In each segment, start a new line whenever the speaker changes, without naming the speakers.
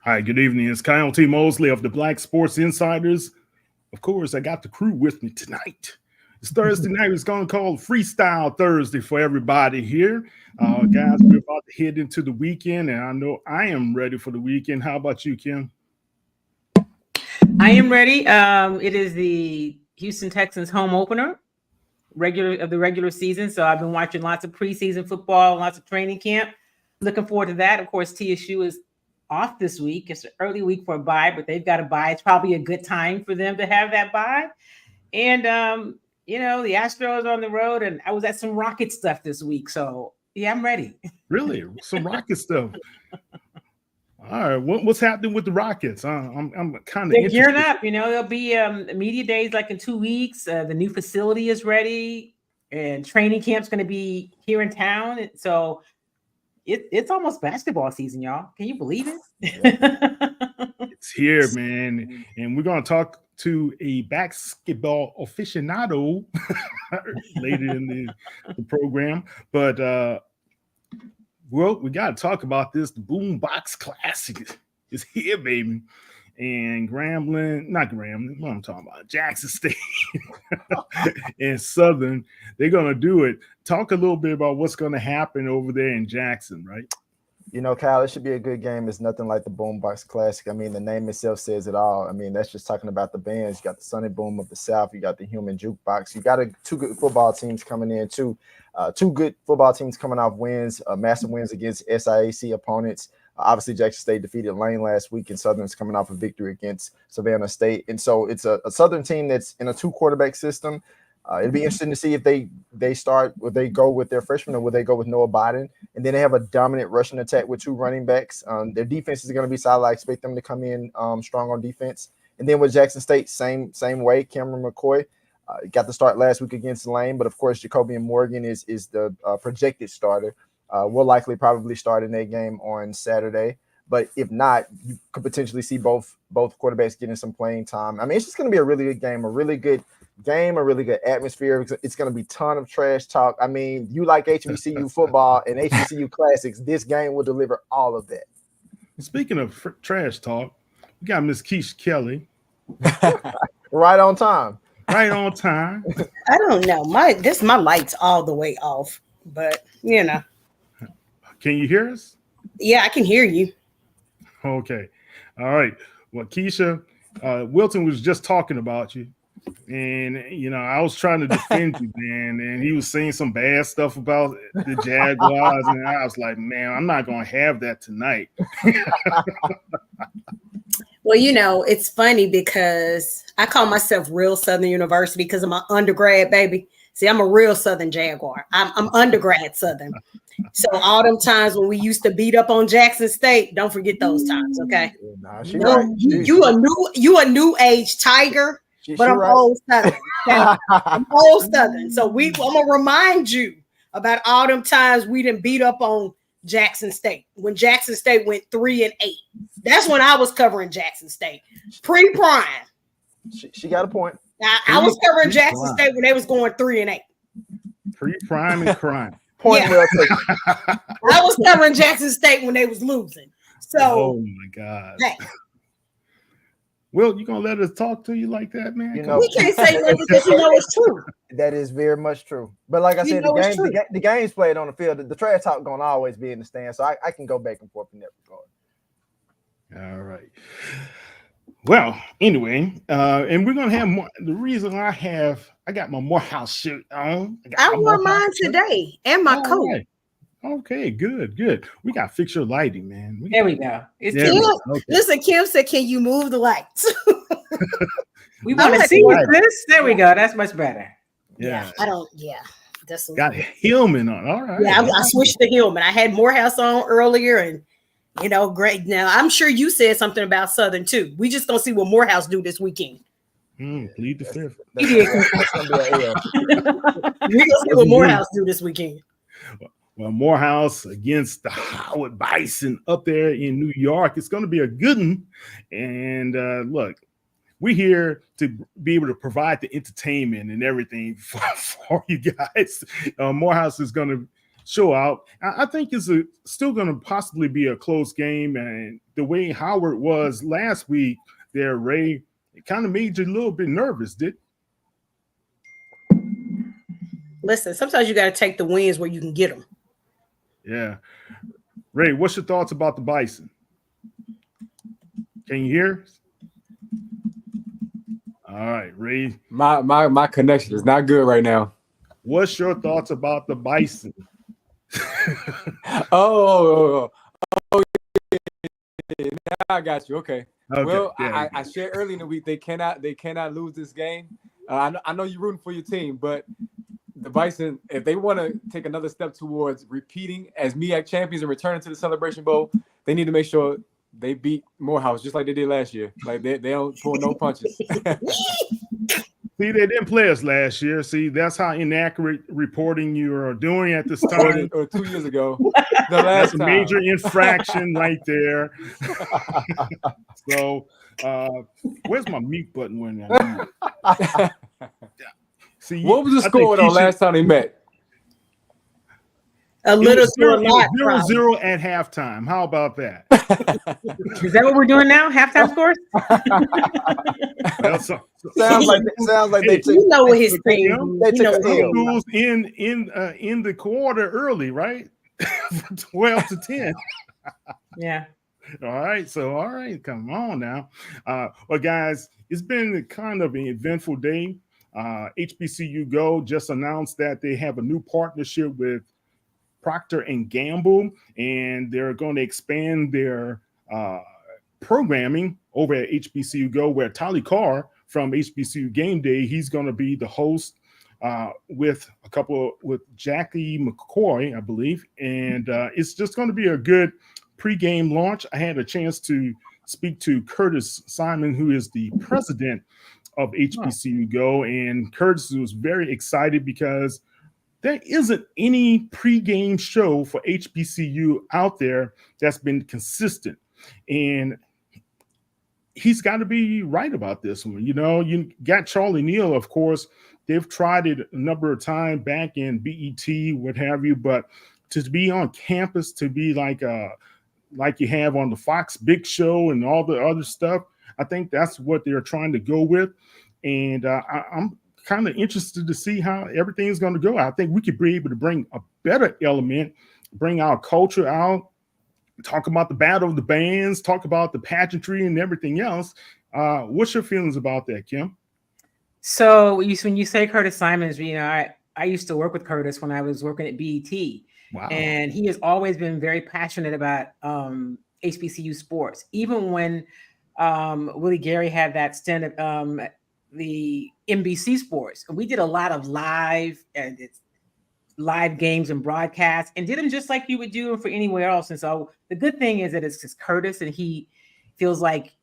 Hi, good evening. It's Kyle T. Mosley of the Black Sports Insiders. Of course, I got the crew with me tonight. It's Thursday night. It's going to call Freestyle Thursday for everybody here. Guys, we're about to head into the weekend, and I know I am ready for the weekend. How about you, Kim?
I am ready. It is the Houston Texans home opener regular season. So I've been watching lots of preseason football, lots of training camp. Looking forward to that. Of course, TSU is off this week. It's an early week for a bye, but they've got a bye. It's probably a good time for them to have that bye. And the Astros are on the road, and I was at some Rocket stuff this week. So yeah, I'm ready.
Really? Some Rocket stuff. All right, what's happening with the Rockets? I'm kind of
They're gearing up. There'll be media days like in 2 weeks. The new facility is ready, and training camp's going to be here in town. So it's almost basketball season, y'all. Can you believe it?
It's here, man, and we're going to talk to a basketball aficionado later in the program, but. Well, we got to talk about this. The Boombox Classic is here, baby. And what I'm talking about, Jackson State and Southern, they're going to do it. Talk a little bit about what's going to happen over there in Jackson, right?
Kyle, it should be a good game. It's nothing like the Boombox Classic. I mean, the name itself says it all. I mean, that's just talking about the bands. You got the Sonny Boom of the South. You got the Human Jukebox. You got two good football teams coming in, too. Two good football teams coming off wins, massive wins against SIAC opponents. Obviously, Jackson State defeated Lane last week, and Southern's coming off a victory against Savannah State. And so it's a Southern team that's in a two-quarterback system. It'd be interesting to see if they start, would they go with their freshman or would they go with Noah Biden? And then they have a dominant rushing attack with two running backs. Their defense is going to be solid. I expect them to come in strong on defense. And then with Jackson State, same way. Cameron McCoy got the start last week against Lane, but of course Jacobian Morgan is the projected starter. Will likely probably start in that game on Saturday. But if not, you could potentially see both quarterbacks getting some playing time. I mean, it's just going to be a really good game, a really good atmosphere. It's going to be a ton of trash talk. I mean, you like HBCU football and HBCU classics, this game will deliver all of that.
Speaking of trash talk, we got Miss Keisha Kelly.
Right on time.
Right on time.
I don't know. My light's all the way off, but
Can you hear us?
Yeah, I can hear you.
Okay. All right. Well, Keisha, Wilton was just talking about you. And, I was trying to defend you, man. And he was saying some bad stuff about the Jaguars. And I was like, man, I'm not going to have that tonight.
Well, it's funny because I call myself real Southern University because I'm an undergrad, baby. See, I'm a real Southern Jaguar. I'm undergrad Southern. So all them times when we used to beat up on Jackson State, don't forget those times, okay?
Nah,
you a new age Tiger, but I'm old Southern. Okay? I'm old Southern. So I'm gonna remind you about all them times we didn't beat up on Jackson State when Jackson State went 3-8. That's when I was covering Jackson State pre-prime.
She got a point.
I was covering Jackson State when they was going 3-8.
Pre-prime and crime.
Point well taken.
I was covering Jackson State when they was losing. So,
oh my God.
Hey.
Will, you gonna let us talk to you like that, man?
We can't say that because it's true.
That is very much true. But like I said, the game's played on the field. The trash talk gonna always be in the stand, so I can go back and forth in that regard.
All right. Well, anyway, and we're gonna have more. The reason I got my Morehouse shirt on.
I wore mine today and my coat.
Right. Okay, good. We got fix your lighting, man.
There we go.
Okay.
Listen, Kim said, "Can you move the lights?"
We want to see this. There we go. That's much better.
Yeah.
I don't. Yeah, that's
got a helmet on. All right.
Yeah, I switched the helmet. I had Morehouse on earlier, and great. Now I'm sure you said something about Southern too. We just gonna see what Morehouse do this weekend.
Plead the fifth.
We gonna see what Morehouse do this weekend.
Well, Morehouse against the Howard Bison up there in New York. It's going to be a good one. And look, we're here to be able to provide the entertainment and everything for you guys. Morehouse is going to show out. I think it's still going to possibly be a close game. And the way Howard was last week there, Ray, it kind of made you a little bit nervous, did it?
Listen, sometimes you got to take the wins where you can get them.
Yeah. Ray, what's your thoughts about the Bison? Can you hear? All right, Ray.
My connection is not good right now.
What's your thoughts about the Bison?
Oh, yeah. Now I got you. Okay. Well,
yeah.
I shared early in the week they cannot lose this game. I know you're rooting for your team, but the Bison, if they want to take another step towards repeating as MEAC champions and returning to the Celebration Bowl, they need to make sure they beat Morehouse just like they did last year. Like they don't pull no punches.
See, they didn't play us last year. See, that's how inaccurate reporting you are doing at this time.
or 2 years ago.
That's a major infraction right there. So, where's my mute button when I need it? See,
what was the score though last time they met?
A little to a lot.
0-0 at halftime. How about that?
Is that what we're doing now? Halftime scores?
Well,
sounds like they took.
You know what his team.
They took a L.
Schools in the quarter early, right? 12-10.
Yeah.
All right, come on now. Well, guys, it's been kind of an eventful day. HBCU Go just announced that they have a new partnership with Procter & Gamble, and they're going to expand their programming over at HBCU Go, where Tyler Carr from HBCU Game Day, he's going to be the host with Jackie McCoy, I believe, and it's just going to be a good pregame launch. I had a chance to speak to Curtis Simon, who is the president of HBCU Go, and Curtis was very excited because there isn't any pregame show for HBCU out there that's been consistent. And he's got to be right about this one. You know, you got Charlie Neal, of course. They've tried it a number of times back in BET, what have you, but to be on campus, to be like you have on the Fox Big Show and all the other stuff, I think that's what they're trying to go with. And I'm kind of interested to see how everything's going to go. I think we could be able to bring a better element, bring our culture out, talk about the battle of the bands, talk about the pageantry and everything else. What's your feelings about that, Kim?
So when you say Curtis Simons, you know, I used to work with Curtis when I was working at BET.
Wow. And
he has always been very passionate about HBCU sports. Even when Willie Gary had that stint at the NBC Sports, and we did a lot of live games and broadcasts, and did them just like you would do them for anywhere else. And so the good thing is that it's just Curtis, and he feels like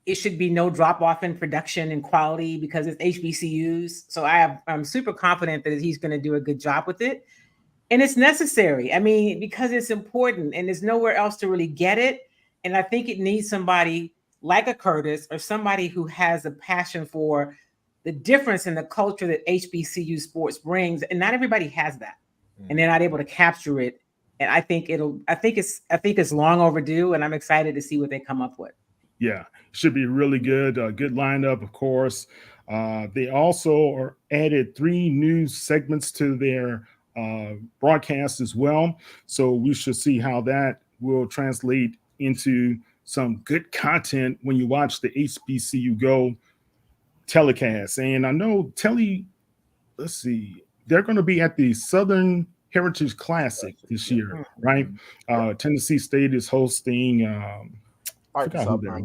it should be no drop off in production and quality because it's HBCUs. So I'm super confident that he's going to do a good job with it. And it's necessary. I mean, because it's important and there's nowhere else to really get it. And I think it needs somebody like a Curtis or somebody who has a passion for the difference in the culture that HBCU sports brings. And not everybody has that. And they're not able to capture it. And I think it's long overdue, and I'm excited to see what they come up with.
Yeah, should be really good. Good lineup, of course. They also added 3 new segments to their broadcast as well. So we should see how that will translate into some good content when you watch the HBCU Go telecast. And I know they're going to be at the Southern Heritage Classic this year, right? Tennessee State is hosting
Arkansas Pine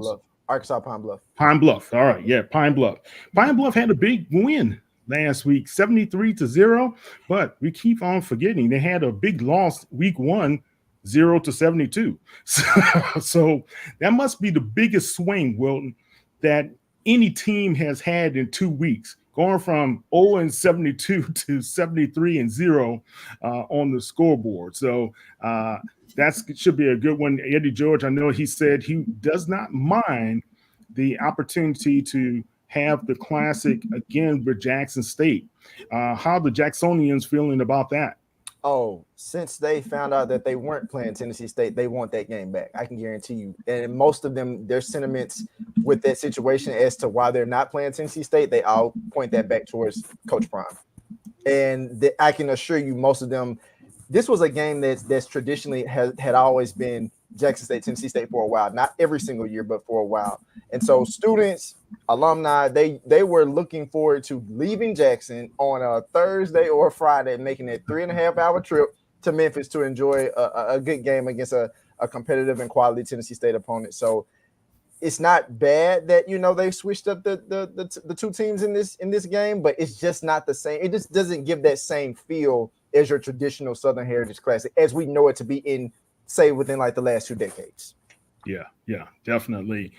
Bluff.
Pine Bluff. All right. Yeah, Pine Bluff. Pine Bluff had a big win last week, 73-0, but we keep on forgetting they had a big loss week 1, 0-72. So that must be the biggest swing, Wilton, that any team has had in 2 weeks, going from 0-72 to 73-0 on the scoreboard. So that should be a good one. Eddie George, I know he said he does not mind the opportunity to have the classic again with Jackson State. How the Jacksonians feeling about that?
Oh, since they found out that they weren't playing Tennessee State, they want that game back. I can guarantee you. And most of them, their sentiments with that situation as to why they're not playing Tennessee State, they all point that back towards Coach Prime. And I can assure you, most of them, this was a game that's traditionally had always been Jackson State, Tennessee State for a while. Not every single year, but for a while. And so students, alumni, they were looking forward to leaving Jackson on a Thursday or a Friday, making a 3.5-hour trip to Memphis to enjoy a good game against a competitive and quality Tennessee State opponent. So it's not bad that they switched up the two teams in this game, but it's just not the same. It just doesn't give that same feel as your traditional Southern Heritage Classic as we know it to be within like the last 2 decades.
Yeah, definitely.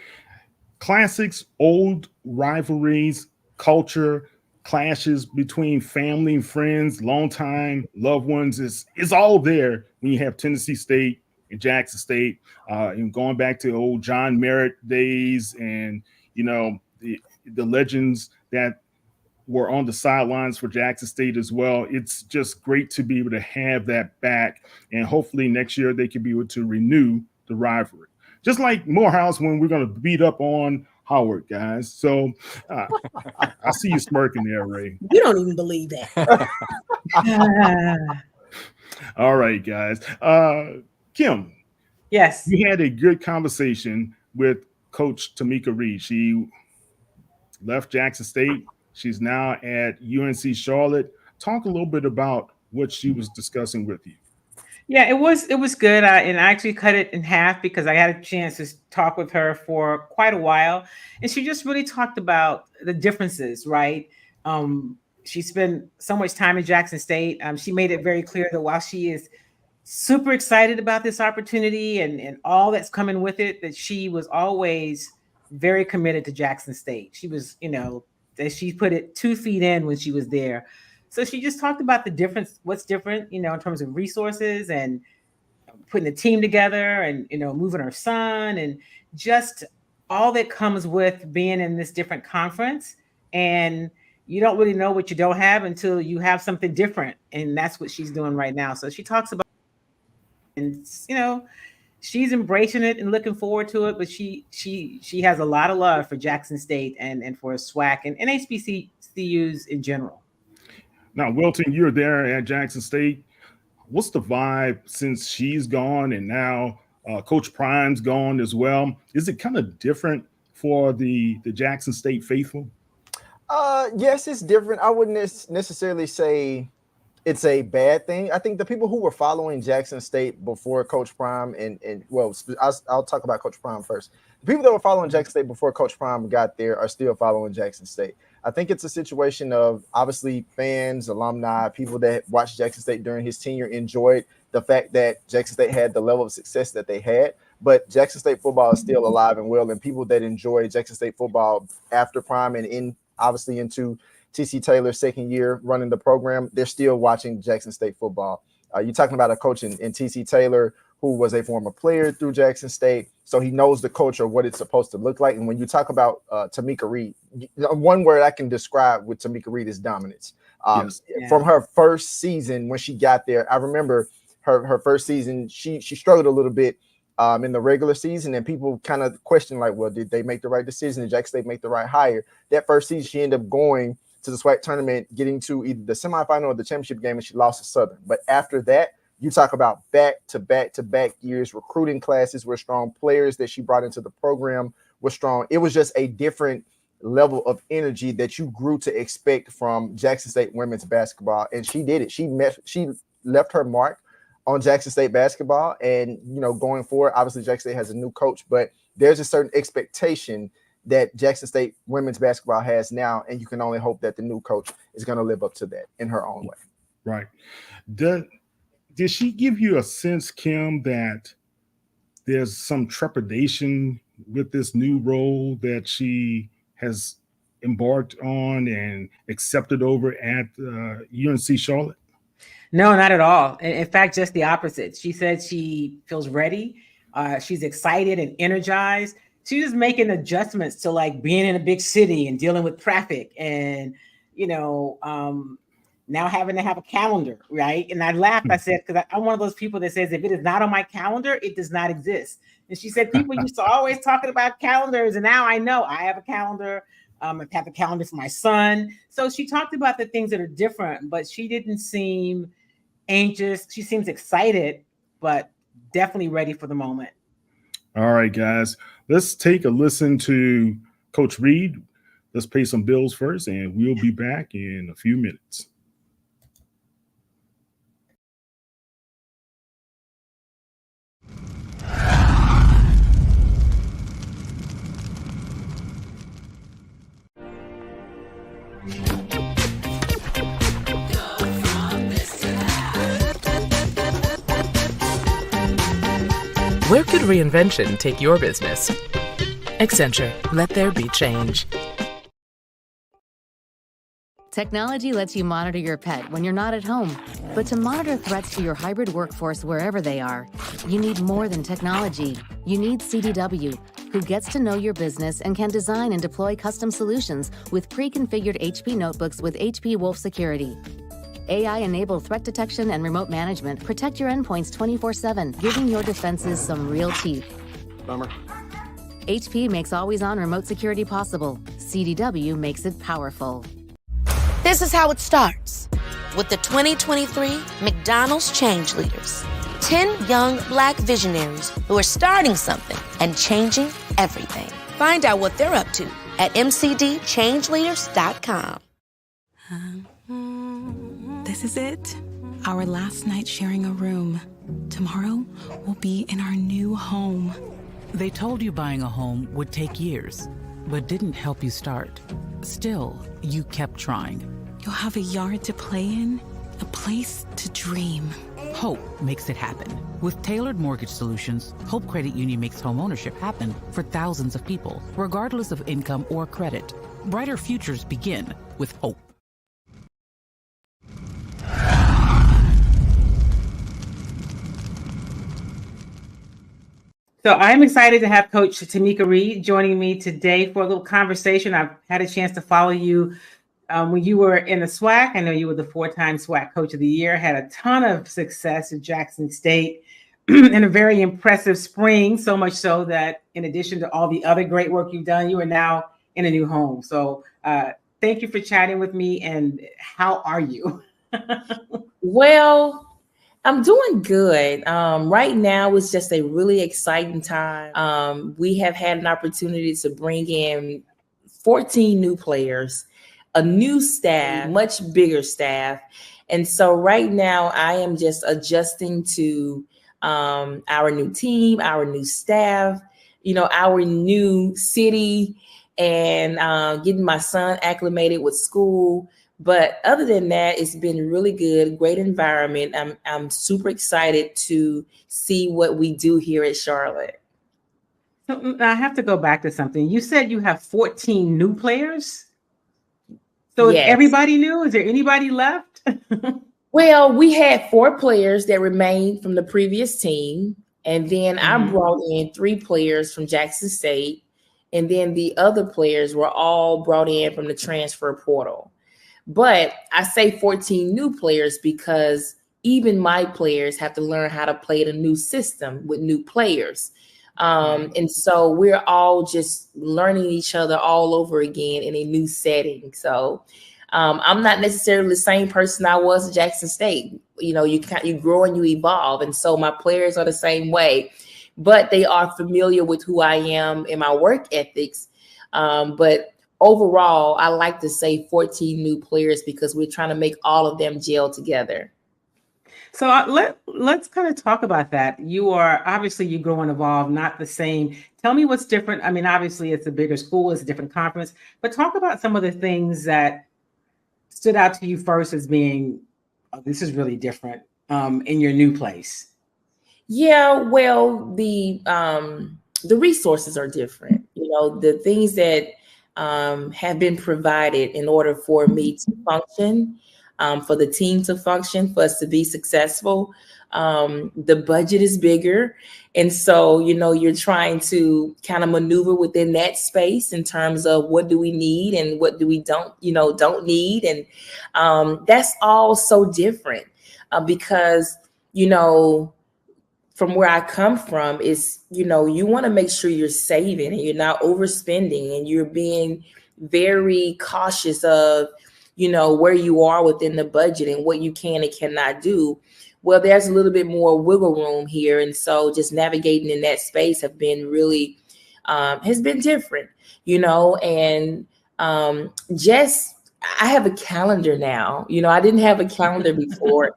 Classics, old rivalries, culture, clashes between family and friends, longtime loved ones is all there when you have Tennessee State and Jackson State, and going back to old John Merritt days, and the legends that were on the sidelines for Jackson State as well. It's just great to be able to have that back, and hopefully next year they can be able to renew the rivalry. Just like Morehouse when we're going to beat up on Howard, guys. So I see you smirking there, Ray.
You don't even believe that.
All right, guys. Kim.
Yes.
We had a good conversation with Coach Tomekia Reed. She left Jackson State. She's now at UNC Charlotte. Talk a little bit about what she was discussing with you.
Yeah, it was good. And I actually cut it in half because I had a chance to talk with her for quite a while. And she just really talked about the differences, right? She spent so much time in Jackson State. She made it very clear that while she is super excited about this opportunity and all that's coming with it, that she was always very committed to Jackson State. She was, that she put it 2 feet in when she was there. So she just talked about the difference, what's different, in terms of resources and putting the team together and, moving her son and just all that comes with being in this different conference. And you don't really know what you don't have until you have something different. And that's what she's doing right now. So she talks about, and, she's embracing it and looking forward to it, but she has a lot of love for Jackson State and for SWAC and HBCUs in general.
Now, Wilton, you're there at Jackson State. What's the vibe since she's gone and now Coach Prime's gone as well? Is it kind of different for the Jackson State faithful?
Yes, it's different. I wouldn't necessarily say it's a bad thing. I think the people who were following Jackson State before Coach Prime I'll talk about Coach Prime first. The people that were following Jackson State before Coach Prime got there are still following Jackson State. I think it's a situation of obviously fans, alumni, people that watched Jackson State during his tenure enjoyed the fact that Jackson State had the level of success that they had, but Jackson State football is still alive and well, and people that enjoy Jackson State football after Prime and obviously into TC Taylor's second year running the program, they're still watching Jackson State football. You're talking about a coach in TC Taylor who was a former player through Jackson State, so he knows the culture of what it's supposed to look like. And when you talk about Tomekia Reed, one word I can describe with Tomekia Reed is dominance. Yes. From her first season when she got there, I remember her first season, she struggled a little bit in the regular season, and people kind of questioned, like, well, did they make the right decision? Did Jackson State make the right hire? That first season, she ended up going to the SWAC tournament, getting to either the semifinal or the championship game, and she lost to Southern. But after that, you talk about back-to-back years, recruiting classes were strong, players that she brought into the program were strong. It was just a different level of energy that you grew to expect from Jackson State women's basketball, and she did it. She left her mark on Jackson State basketball, and going forward, obviously Jackson State has a new coach, but there's a certain expectation that Jackson State women's basketball has now, and you can only hope that the new coach is going to live up to that in her own way.
Right. Did she give you a sense, Kim, that there's some trepidation with this new role that she has embarked on and accepted over at UNC Charlotte?
No, not at all. In fact, just the opposite. She said she feels ready. She's excited and energized. She's just making adjustments to like being in a big city and dealing with traffic and, now having to have a calendar, right? And I laughed. I said, because I'm one of those people that says, if it is not on my calendar, it does not exist. And she said, people used to always talking about calendars, and now I know I have a calendar. I have a calendar for my son. So she talked about the things that are different, but she didn't seem anxious. She seems excited, but definitely ready for the moment.
All right, guys, let's take a listen to Coach Reed. Let's pay some bills first, and we'll be back in a few minutes.
Where could reinvention take your business? Accenture, let there be change.
Technology lets you monitor your pet when you're not at home. But to monitor threats to your hybrid workforce wherever they are, you need more than technology. You need CDW, who gets to know your business and can design and deploy custom solutions with pre-configured HP notebooks with HP Wolf Security. AI-enabled threat detection and remote management protect your endpoints 24/7, giving your defenses some real teeth.
Bummer.
HP makes always-on remote security possible. CDW makes it powerful.
This is how it starts with the 2023 McDonald's Change Leaders. 10 young Black visionaries who are starting something and changing everything. Find out what they're up to at mcdchangeleaders.com.
This is it. Our last night sharing a room. Tomorrow we'll be in our new home.
They told you buying a home would take years, but didn't help you start. Still, you kept trying.
You'll have a yard to play in, a place to dream.
Hope makes it happen. With tailored mortgage solutions, Hope Credit Union makes homeownership happen for thousands of people, regardless of income or credit. Brighter futures begin with hope.
So I'm excited to have Coach Tomekia Reed joining me today for a little conversation. I've had a chance to follow you when you were in the SWAC. I know you were the 4-time SWAC Coach of the Year, had a ton of success at Jackson State and a very impressive spring, so much so that in addition to all the other great work you've done, you are now in a new home. So thank you for chatting with me, and how are you?
Well, I'm doing good. Right now, it's just a really exciting time. We have had an opportunity to bring in 14 new players, a new staff, much bigger staff. And so right now, I am just adjusting to our new team, our new staff, our new city, and getting my son acclimated with school. But other than that, it's been really good, great environment. I'm super excited to see what we do here at Charlotte.
So I have to go back to something. You said you have 14 new players. So yes. Is everybody new? Is there anybody left?
Well, we had 4 players that remained from the previous team. And then I brought in 3 players from Jackson State. And then the other players were all brought in from the transfer portal. But I say 14 new players because even my players have to learn how to play the new system with new players. And so we're all just learning each other all over again in a new setting. So I'm not necessarily the same person I was at Jackson State. You grow and you evolve. And so my players are the same way, but they are familiar with who I am and my work ethics. But overall, I like to say 14 new players because we're trying to make all of them gel together.
So let's kind of talk about that. You grow and evolve, not the same. Tell me what's different. I mean, obviously it's a bigger school, it's a different conference, but talk about some of the things that stood out to you first as being, oh, this is really different in your new place.
Yeah, well, the resources are different. The things that have been provided in order for me to function, for the team to function, for us to be successful, The budget is bigger. And so, you're trying to kind of maneuver within that space in terms of what do we need and what do we don't need. And that's all so different because, from where I come from is, you want to make sure you're saving and you're not overspending and you're being very cautious of, where you are within the budget and what you can and cannot do. Well, there's a little bit more wiggle room here. And so just navigating in that space have been really, has been different, and I have a calendar now. I didn't have a calendar before.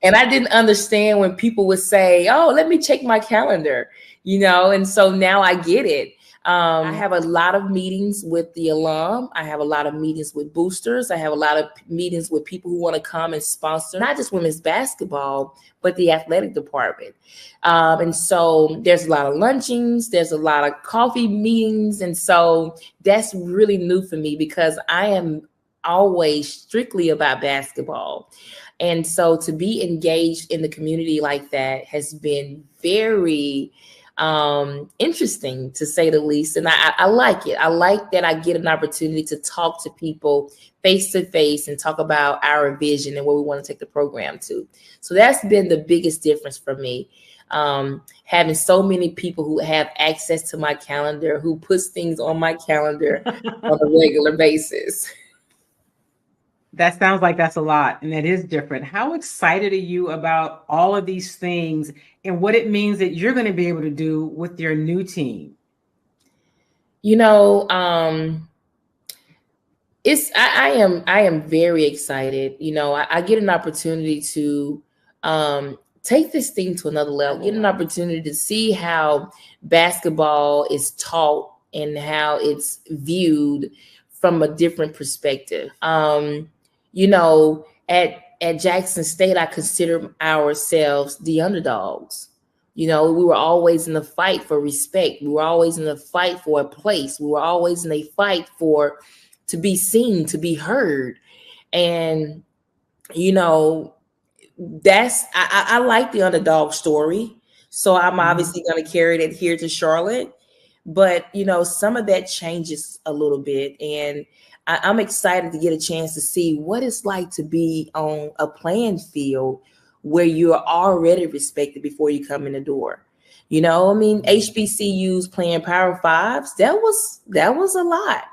And I didn't understand when people would say, oh, let me check my calendar, and so now I get it. I have a lot of meetings with the alum. I have a lot of meetings with boosters. I have a lot of meetings with people who want to come and sponsor, not just women's basketball, but the athletic department. And so there's a lot of luncheons. There's a lot of coffee meetings. And so that's really new for me because I am always strictly about basketball. And so to be engaged in the community like that has been very interesting, to say the least. And I like it. I like that I get an opportunity to talk to people face to face and talk about our vision and where we want to take the program to. So that's been the biggest difference for me. Having so many people who have access to my calendar, who puts things on my calendar on a regular basis.
That sounds like that's a lot, and that is different. How excited are you about all of these things and what it means that you're going to be able to do with your new team?
I am very excited. I get an opportunity to take this thing to another level, get an opportunity to see how basketball is taught and how it's viewed from a different perspective. At Jackson State, I consider ourselves the underdogs. We were always in the fight for respect. We were always in the fight for a place. We were always in a fight to be seen, to be heard. And, I like the underdog story. So I'm obviously going to carry that here to Charlotte. But, some of that changes a little bit. And I'm excited to get a chance to see what it's like to be on a playing field where you're already respected before you come in the door. HBCUs playing Power Fives, that was a lot,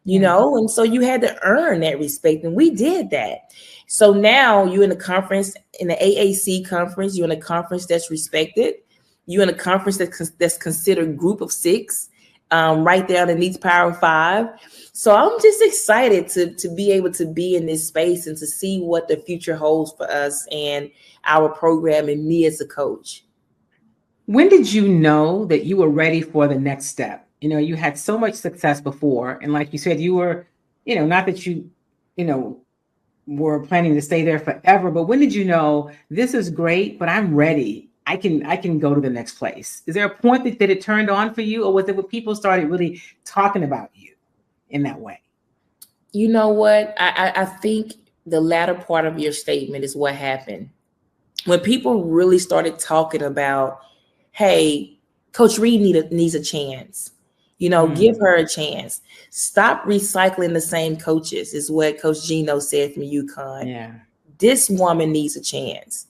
and so you had to earn that respect, and we did that. So now you're in a conference, in the AAC conference, you're in a conference that's respected. You're in a conference that's considered group of 6, right there underneath Power 5. So I'm just excited to be able to be in this space and to see what the future holds for us and our program and me as a coach.
When did you know that you were ready for the next step? You had so much success before. And like you said, you were, not that you, were planning to stay there forever, but when did you know this is great, but I'm ready? I can go to the next place. Is there a point that it turned on for you, or was it when people started really talking about you in that way?
You know what? I think the latter part of your statement is what happened. When people really started talking about, hey, Coach Reed needs a chance. Give her a chance. Stop recycling the same coaches is what Coach Gino said from UConn.
Yeah.
This woman needs a chance.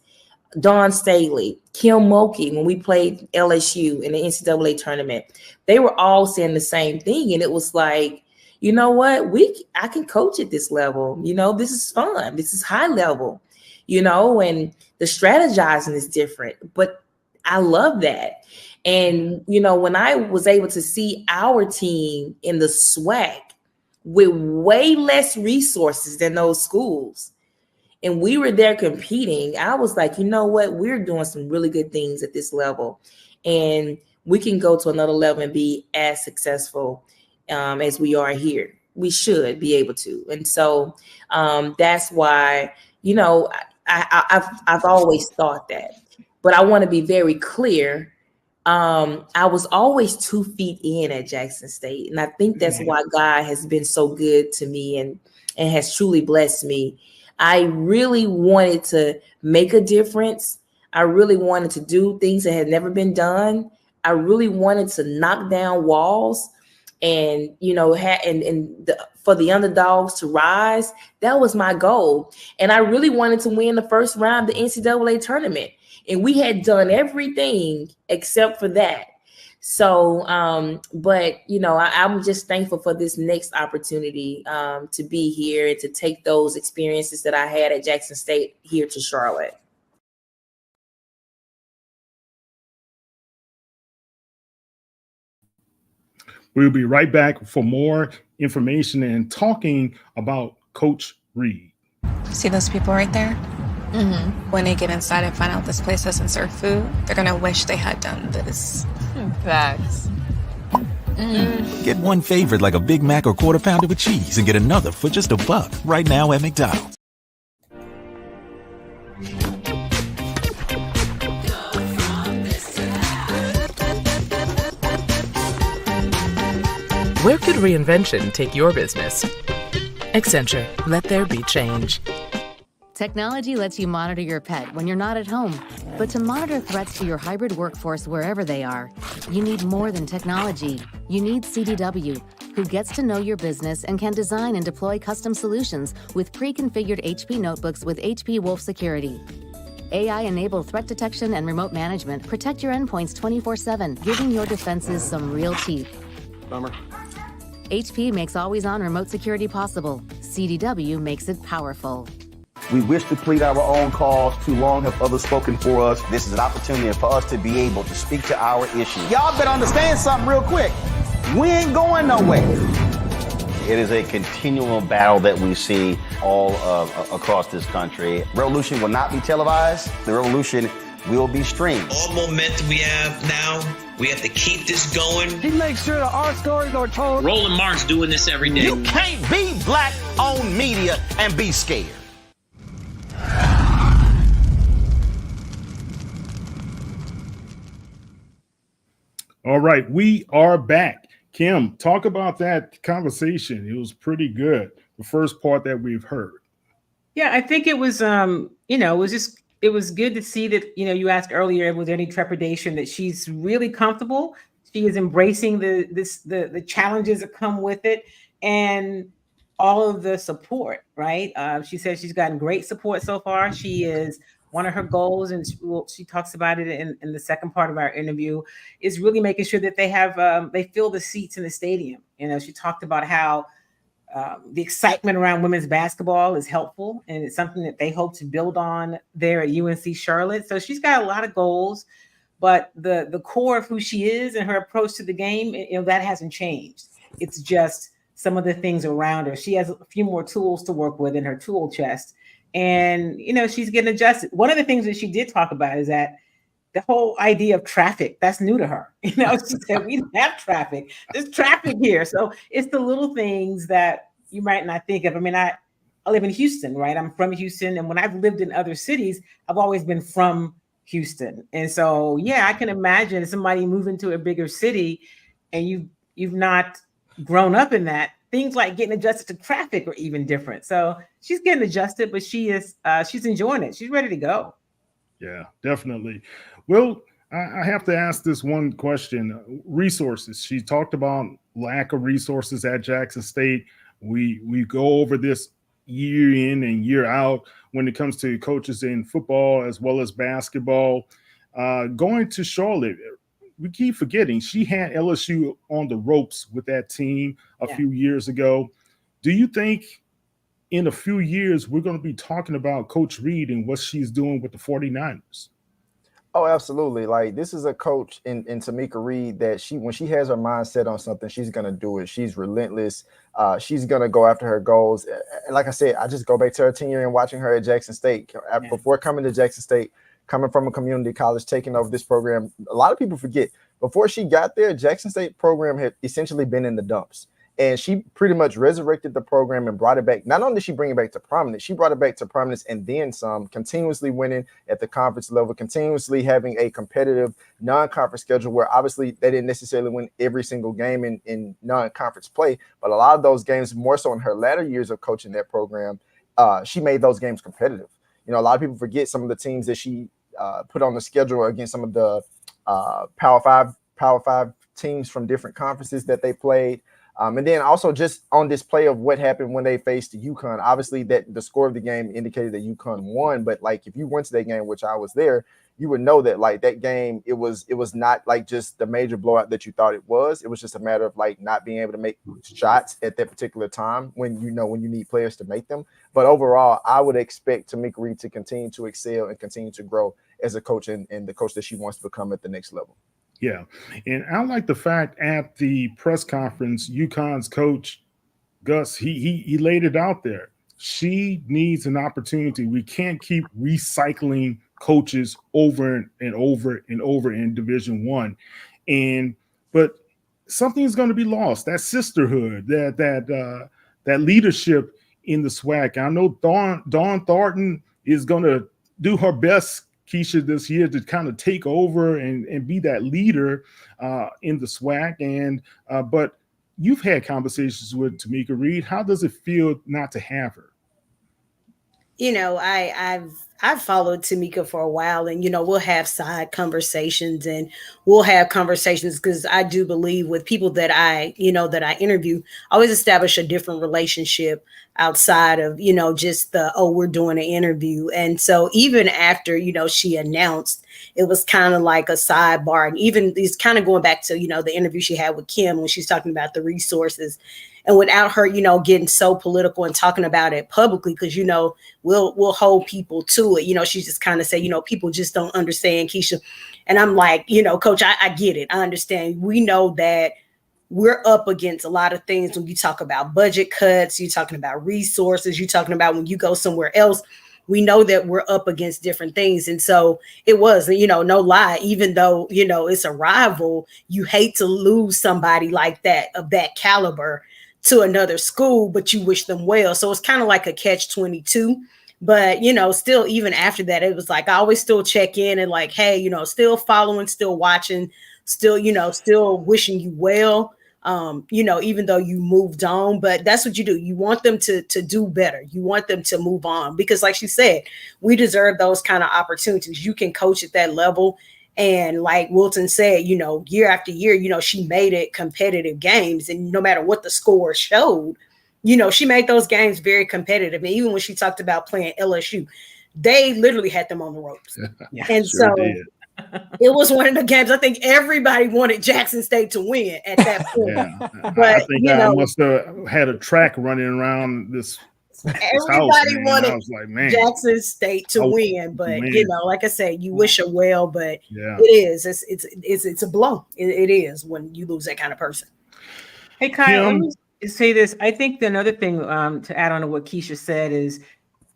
Dawn Staley, Kim Mulkey, when we played LSU in the NCAA tournament, they were all saying the same thing. And it was like, you know what? I can coach at this level. This is fun. This is high level, and the strategizing is different. But I love that. And, when I was able to see our team in the SWAC with way less resources than those schools, and we were there competing, I was like, you know what? We're doing some really good things at this level. And we can go to another level and be as successful as we are here. We should be able to. And so that's why, I've always thought that. But I want to be very clear. I was always 2 feet in at Jackson State. And I think that's why God has been so good to me and has truly blessed me. I really wanted to make a difference. I really wanted to do things that had never been done. I really wanted to knock down walls and, for the underdogs to rise. That was my goal. And I really wanted to win the first round of the NCAA tournament. And we had done everything except for that. So, but, I'm just thankful for this next opportunity to be here and to take those experiences that I had at Jackson State here to Charlotte.
We'll be right back for more information and talking about Coach Reed.
See those people right there? Mm-hmm. When they get inside and find out this place doesn't serve food, they're gonna wish they had done this. Facts.
Get one favorite like a Big Mac or Quarter Pounder with cheese and get another for just $1 right now at McDonald's.
Where could reinvention take your business? Accenture, let there be change.
Technology lets you monitor your pet when you're not at home. But to monitor threats to your hybrid workforce wherever they are, you need more than technology. You need CDW, who gets to know your business and can design and deploy custom solutions with pre-configured HP notebooks with HP Wolf Security. AI-enabled threat detection and remote management protect your endpoints 24/7, giving your defenses some real teeth.
Bummer.
HP makes always-on remote security possible. CDW makes it powerful.
We wish to plead our own cause. Too long have others spoken for us. This is an opportunity for us to be able to speak to our issues. Y'all better understand something real quick. We ain't going nowhere. It is a continual battle that we see all across this country. Revolution will not be televised. The revolution will be streamed.
All momentum we have now, we have to keep this going.
He makes sure that our stories are told.
Roland Martin's doing this every day.
You can't be black-owned media and be scared.
All right, we are back. Kim, talk about that conversation. It was pretty good. The first part that we've heard.
Yeah, I think it was, it was good to see that, you asked earlier, was there any trepidation, that she's really comfortable. She is embracing the challenges that come with it and all of the support, right? She says she's gotten great support so far. She is one of her goals, and she talks about it in the second part of our interview, is really making sure that they have they fill the seats in the stadium. She talked about how the excitement around women's basketball is helpful, and it's something that they hope to build on there at UNC Charlotte. So she's got a lot of goals, but the core of who she is and her approach to the game, that hasn't changed. It's just some of the things around her. She has a few more tools to work with in her tool chest. And, she's getting adjusted. One of the things that she did talk about is that the whole idea of traffic, that's new to her. She said, we don't have traffic. There's traffic here. So it's the little things that you might not think of. I mean, I live in Houston, right? I'm from Houston. And when I've lived in other cities, I've always been from Houston. And so, yeah, I can imagine somebody moving to a bigger city and you've not grown up in that. Things like getting adjusted to traffic are even different. So she's getting adjusted, but she's enjoying it. She's ready to go.
Yeah, definitely. Well, I have to ask this one question. Resources. She talked about lack of resources at Jackson State. We go over this year in and year out when it comes to coaches in football as well as basketball. Going to Charlotte, we keep forgetting she had LSU on the ropes with that team a few years ago. Do you think in a few years we're going to be talking about Coach Reed and what she's doing with the 49ers?
Oh, absolutely. Like, this is a coach in Tomekia Reed that when she has her mind set on something, she's going to do it. She's relentless. She's going to go after her goals. And like I said, I just go back to her tenure and watching her at Jackson State. Before coming to Jackson State, coming from a community college, taking over this program, a lot of people forget, before she got there, Jackson State program had essentially been in the dumps. And she pretty much resurrected the program and brought it back. Not only did she bring it back to prominence, she brought it back to prominence and then some, continuously winning at the conference level, continuously having a competitive non-conference schedule where obviously they didn't necessarily win every single game in non-conference play. But a lot of those games, more so in her latter years of coaching that program, she made those games competitive. A lot of people forget some of the teams that she put on the schedule against some of the Power Five teams from different conferences that they played. And then also just on display of what happened when they faced UConn. Obviously, that the score of the game indicated that UConn won, but like if you went to that game, which I was there, you would know that like that game, it was not like just the major blowout that you thought it was. It was just a matter of like not being able to make shots at that particular time when you need players to make them. But overall, I would expect Tomekia Reed to continue to excel and continue to grow as a coach and the coach that she wants to become at the next level.
Yeah. And I like the fact at the press conference, UConn's coach, Gus, he laid it out there. She needs an opportunity. We can't keep recycling coaches over and over and over in Division I. But something's going to be lost. That sisterhood, that leadership in the SWAC. I know Dawn Thornton is going to do her best, Keisha, this year to kind of take over and be that leader in the SWAC. But you've had conversations with Tomekia Reed. How does it feel not to have her?
I've followed Tomekia for a while, and we'll have side conversations, and we'll have conversations because I do believe with people that I interview, I always establish a different relationship outside of just we're doing an interview. And so even after she announced, it was kind of like a sidebar, and even it's kind of going back to the interview she had with Kim when she's talking about the resources. And without her, getting so political and talking about it publicly, because, we'll hold people to it. She just kind of say, people just don't understand, Keisha. And I'm like, Coach, I get it. I understand. We know that we're up against a lot of things when you talk about budget cuts, you're talking about resources, you're talking about when you go somewhere else. We know that we're up against different things. And so it was, no lie, even though, it's a rival, you hate to lose somebody like that, of that caliber, to another school, but you wish them well. So it's kind of like a catch-22. But, still, even after that, it was like, I always still check in and like, hey, still following, still watching, still, still wishing you well, even though you moved on. But that's what you do. You want them to do better. You want them to move on because like she said, we deserve those kind of opportunities. You can coach at that level. And like Wilton said, year after year, she made it competitive games. And no matter what the score showed, she made those games very competitive. And even when she talked about playing LSU, they literally had them on the ropes.
Yeah,
and
sure
so
did.
It was one of the games I think everybody wanted Jackson State to win at that point.
Yeah.
But
I think I must have had a track running around this
everybody
house,
wanted
I was like, man,
Jackson State to win, but like I said, you wish her well, but it's a blow. It is when you lose that kind of person.
Hey Kyle, let me say this. I think another thing to add on to what Keisha said is,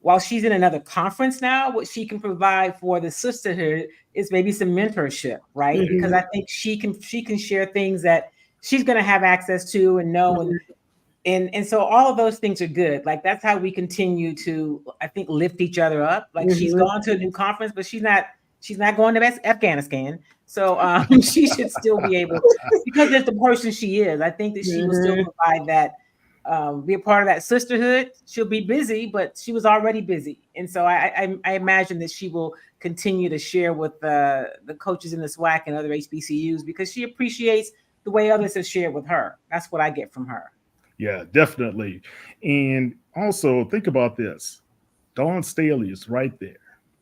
while she's in another conference now, what she can provide for the sisterhood is maybe some mentorship, right?
Mm-hmm.
Because I think she can share things that she's going to have access to and know, and so all of those things are good. Like that's how we continue to, I think, lift each other up. Like she's gone to a new conference, but she's not going to Afghanistan. So she should still be able, because it's the person she is. I think that she will still provide that, be a part of that sisterhood. She'll be busy, but she was already busy. And so I imagine that she will continue to share with the coaches in the SWAC and other HBCUs because she appreciates the way others have shared with her. That's what I get from her.
Yeah, definitely. And also think about this. Dawn Staley is right there.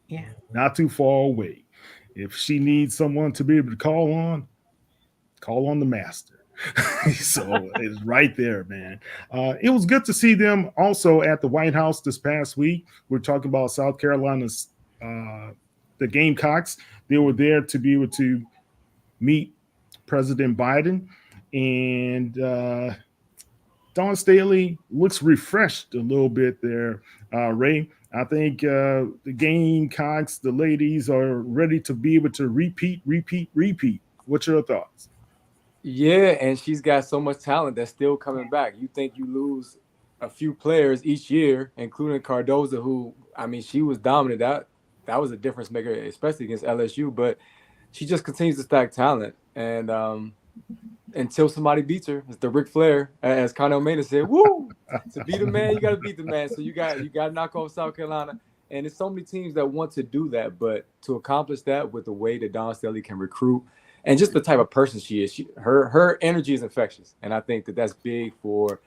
Yeah.
Not too far away. If she needs someone to be able to call on the master. So it's right there, man. It was good to see them also at the White House this past week. We're talking about South Carolina's the Gamecocks. They were there to be able to meet President Biden, and Dawn Staley looks refreshed a little bit there, Ray. I think the Gamecocks, the ladies, are ready to be able to repeat. What's your thoughts?
Yeah, and she's got so much talent that's still coming back. You think you lose a few players each year, including Cardoza, who, I mean, she was dominant. That was a difference maker, especially against LSU. But she just continues to stack talent. And until somebody beats her, it's the Ric Flair, as Connell Maynard said, woo! To beat a man, you got to beat the man. So you got to knock off South Carolina And there's so many teams that want to do that, but to accomplish that with the way that Dawn Staley can recruit and just the type of person she is, her energy is infectious. And I think that that's big for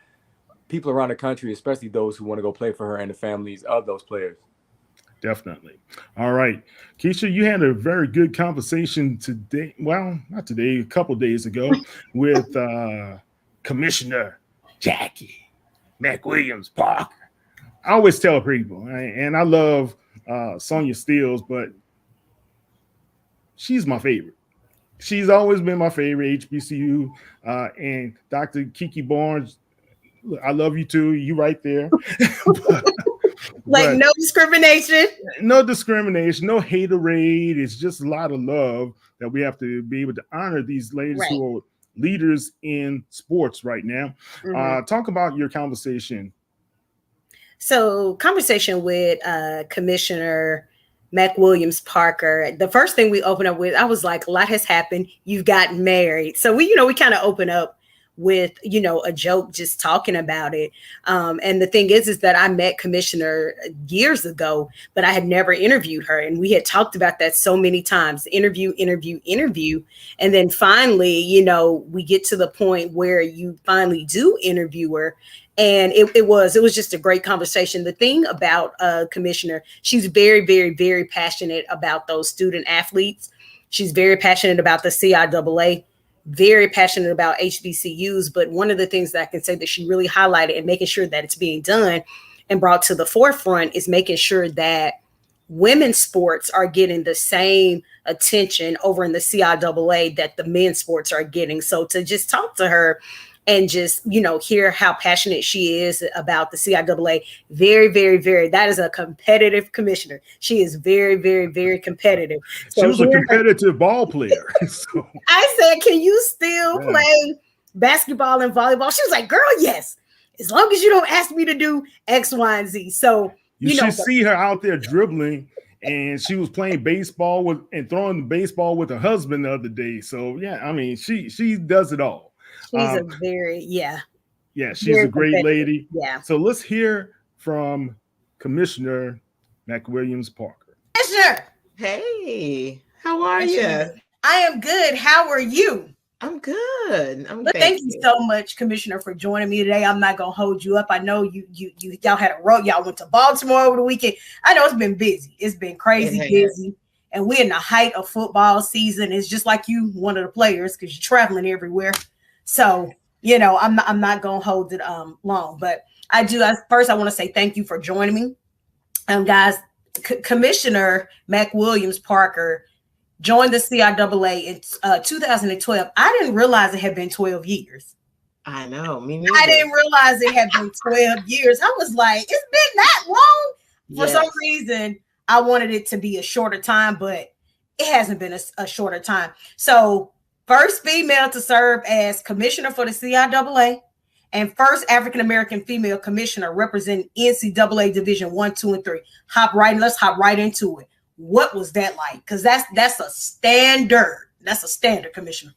people around the country, especially those who want to go play for her and the families of those players.
Definitely. All right. Keisha, you had a very good conversation today. Well, not today, a couple of days ago with Commissioner Jackie McWilliams Parker. I always tell people, and I love Sonia Steele, but she's my favorite. She's always been my favorite, HBCU. And Dr. Kiki Barnes, I love you too. You right there.
Like no discrimination.
No discrimination, no haterade. It's just a lot of love that we have to be able to honor these ladies who are leaders in sports right now. Talk about your conversation.
So conversation with Commissioner McWilliams Parker. The first thing we opened up with, I was like, a lot has happened. You've gotten married. So we kind of open up with, a joke, just talking about it. And the thing is that I met Commissioner years ago, but I had never interviewed her. And we had talked about that so many times, interview. And then finally, we get to the point where you finally do interview her. And it was just a great conversation. The thing about Commissioner, she's very, very, very passionate about those student athletes. She's very passionate about the CIAA, very passionate about HBCUs. But one of the things that I can say that she really highlighted and making sure that it's being done and brought to the forefront is making sure that women's sports are getting the same attention over in the CIAA that the men's sports are getting. So to just talk to her and just, hear how passionate she is about the CIAA. Very, very, very, that is a competitive commissioner. She is very, very, very competitive. So
she was a competitive ball player. So.
I said, can you still play basketball and volleyball? She was like, girl, yes. As long as you don't ask me to do X, Y, and Z. So,
you should see her out there dribbling, and she was playing baseball and throwing the baseball with her husband the other day. So, yeah, I mean, she does it all.
She's a very,
she's a great lady.
Yeah.
So let's hear from Commissioner McWilliams Parker.
Commissioner.
Hey, how are you?
I am good. How are you?
I'm good.
Thank you so much, Commissioner, for joining me today. I'm not gonna hold you up. I know y'all had a road. Y'all went to Baltimore over the weekend. I know it's been busy. It's been crazy busy. And we're in the height of football season. It's just like you, one of the players, because you're traveling everywhere. So, I'm not going to hold it long, but I do. First, I want to say thank you for joining me. Guys, Commissioner McWilliams Parker joined the CIAA in 2012. I didn't realize it had been 12 years.
I know. Me neither.
I didn't realize it had been 12 years. I was like, it's been that long? For some reason, I wanted it to be a shorter time, but it hasn't been a shorter time. So, first female to serve as commissioner for the CIAA and first African-American female commissioner representing NCAA Division 1, 2, and 3. Let's hop right into it. What was that like? Because that's a standard. That's a standard, Commissioner.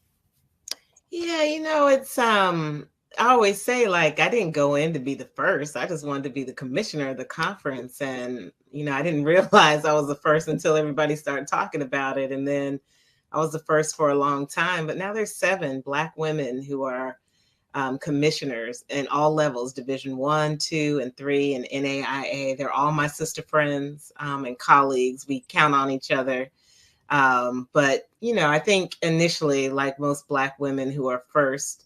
Yeah, it's I always say, I didn't go in to be the first. I just wanted to be the commissioner of the conference. And, I didn't realize I was the first until everybody started talking about it. And then I was the first for a long time, but now there's 7 Black women who are commissioners in all levels, Division 1, 2, and 3, and NAIA. They're all my sister friends and colleagues. We count on each other. But, I think initially, like most Black women who are first,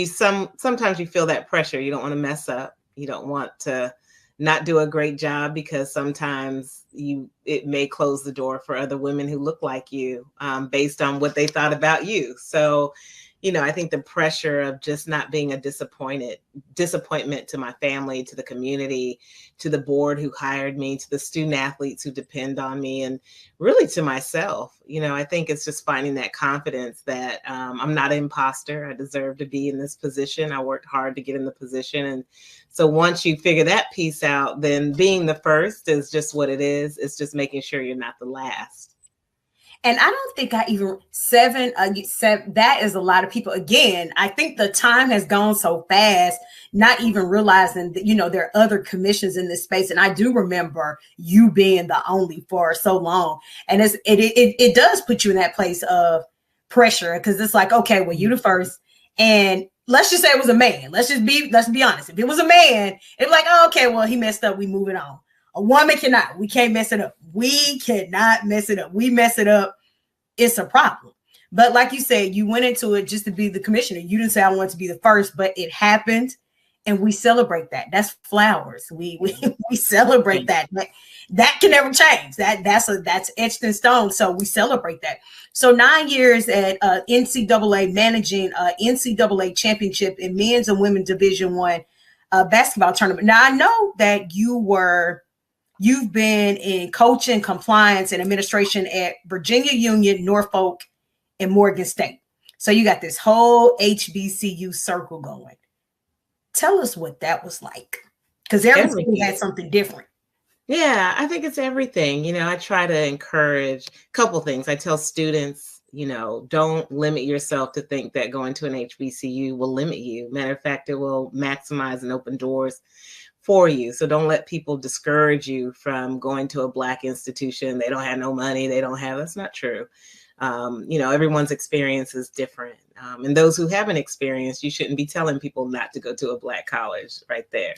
sometimes you feel that pressure. You don't want to mess up. You don't want to not do a great job because sometimes it may close the door for other women who look like you based on what they thought about you. So, I think the pressure of just not being a disappointment to my family, to the community, to the board who hired me, to the student athletes who depend on me, and really to myself. I think it's just finding that confidence that I'm not an imposter. I deserve to be in this position. I worked hard to get in the position. And so once you figure that piece out, then being the first is just what it is. It's just making sure you're not the last.
And I don't think I even seven. That is a lot of people. Again, I think the time has gone so fast, not even realizing that, there are other commissions in this space. And I do remember you being the only for so long. And it does put you in that place of pressure, because it's like, okay, well, you the first. And let's just say it was a man. Let's be honest. If it was a man, it'd be like, oh, okay, well, he messed up. We moving on. A woman cannot. We can't mess it up. We cannot mess it up. We mess it up, it's a problem. But like you said, you went into it just to be the commissioner. You didn't say I want to be the first, but it happened, and we celebrate that. That's flowers. We celebrate that. That can never change. That's etched in stone. So we celebrate that. So 9 years at NCAA, managing NCAA championship in men's and women's Division I basketball tournament. Now I know that you've been in coaching, compliance, and administration at Virginia Union, Norfolk, and Morgan State. So you got this whole HBCU circle going. Tell us what that was like, because everything had something different.
Yeah, I think it's everything. I try to encourage a couple things. I tell students, don't limit yourself to think that going to an HBCU will limit you. Matter of fact, it will maximize and open doors for you. So don't let people discourage you from going to a Black institution. They don't have no money. That's not true. Everyone's experience is different. And those who haven't experienced, you shouldn't be telling people not to go to a Black college right there.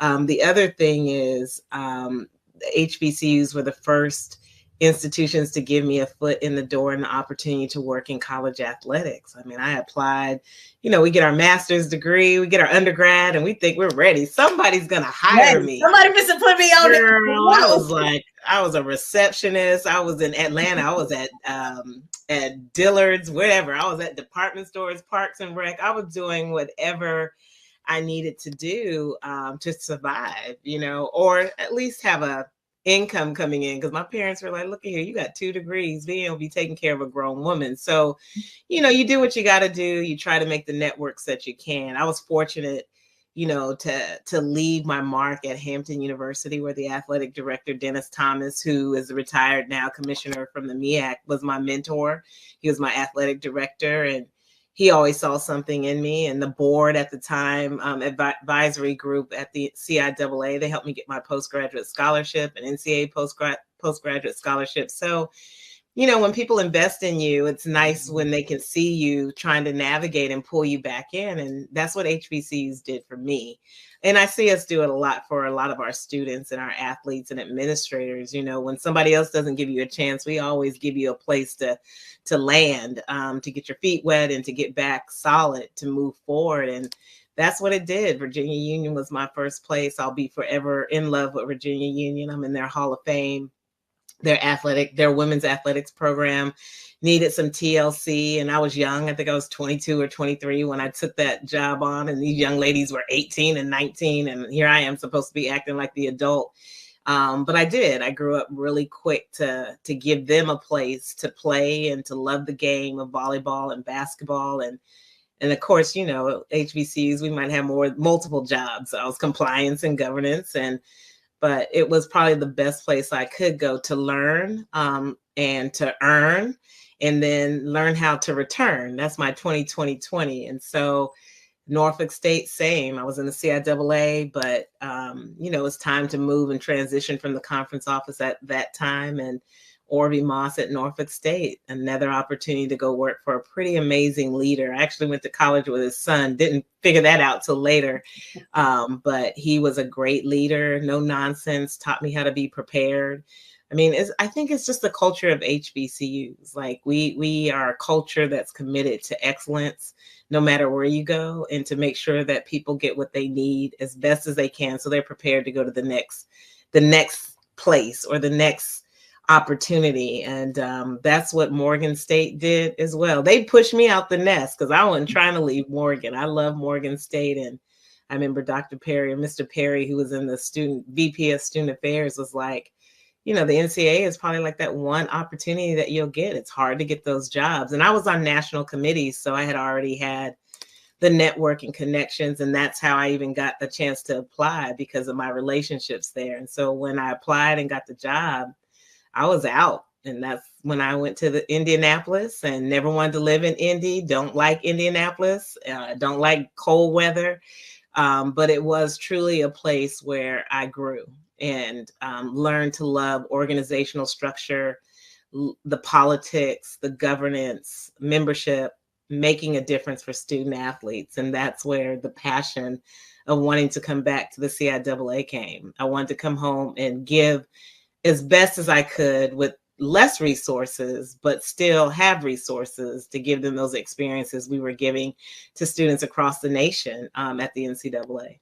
The other thing is HBCUs were the first institutions to give me a foot in the door and the opportunity to work in college athletics. I mean, I applied, we get our master's degree, we get our undergrad, and we think we're ready. Somebody's going to hire me.
Somebody must have put me on
it. I was a receptionist. I was in Atlanta. I was at Dillard's, wherever. I was at department stores, Parks and Rec. I was doing whatever I needed to do to survive, or at least have a income coming in, because my parents were like, look at here, you got 2 degrees, being able to be taking care of a grown woman. So, you do what you got to do. You try to make the networks that you can. I was fortunate, to leave my mark at Hampton University, where the athletic director, Dennis Thomas, who is a retired now commissioner from the MEAC, was my mentor. He was my athletic director, and he always saw something in me. And the board at the time, advisory group at the CIAA, they helped me get my postgraduate scholarship and NCAA postgraduate scholarship. So, when people invest in you, it's nice when they can see you trying to navigate and pull you back in. And that's what HBCUs did for me. And I see us do it a lot for a lot of our students and our athletes and administrators. When somebody else doesn't give you a chance, we always give you a place to land, to get your feet wet and to get back solid, to move forward. And that's what it did. Virginia Union was my first place. I'll be forever in love with Virginia Union. I'm in their Hall of Fame. Their women's athletics program needed some TLC, and I was young. I think I was 22 or 23 when I took that job on, and these young ladies were 18 and 19, and here I am supposed to be acting like the adult. But I did. I grew up really quick to give them a place to play and to love the game of volleyball and basketball. And of course, HBCUs, we might have multiple jobs. I was compliance and governance, but it was probably the best place I could go to learn and to earn, and then learn how to return. That's my 2020. And so Norfolk State, same. I was in the CIAA, but it's time to move and transition from the conference office at that time. And Orvie Moss at Norfolk State, another opportunity to go work for a pretty amazing leader. I actually went to college with his son, didn't figure that out till later. But he was a great leader, no nonsense, taught me how to be prepared. I mean, I think it's just the culture of HBCUs. Like we are a culture that's committed to excellence, no matter where you go, and to make sure that people get what they need as best as they can, so they're prepared to go to the next place or the next opportunity. And that's what Morgan State did as well. They pushed me out the nest because I wasn't trying to leave Morgan. I love Morgan State. And I remember Dr. Perry or Mr. Perry, who was in the VP of Student Affairs, was like, the NCAA is probably like that one opportunity that you'll get. It's hard to get those jobs. And I was on national committees, so I had already had the network and connections. And that's how I even got the chance to apply, because of my relationships there. And so when I applied and got the job, I was out. And that's when I went to the Indianapolis and never wanted to live in Indy. Don't like Indianapolis. Don't like cold weather. But it was truly a place where I grew and learned to love organizational structure, the politics, the governance, membership, making a difference for student athletes. And that's where the passion of wanting to come back to the CIAA came. I wanted to come home and give as best as I could with less resources, but still have resources to give them those experiences we were giving to students across the nation at the NCAA.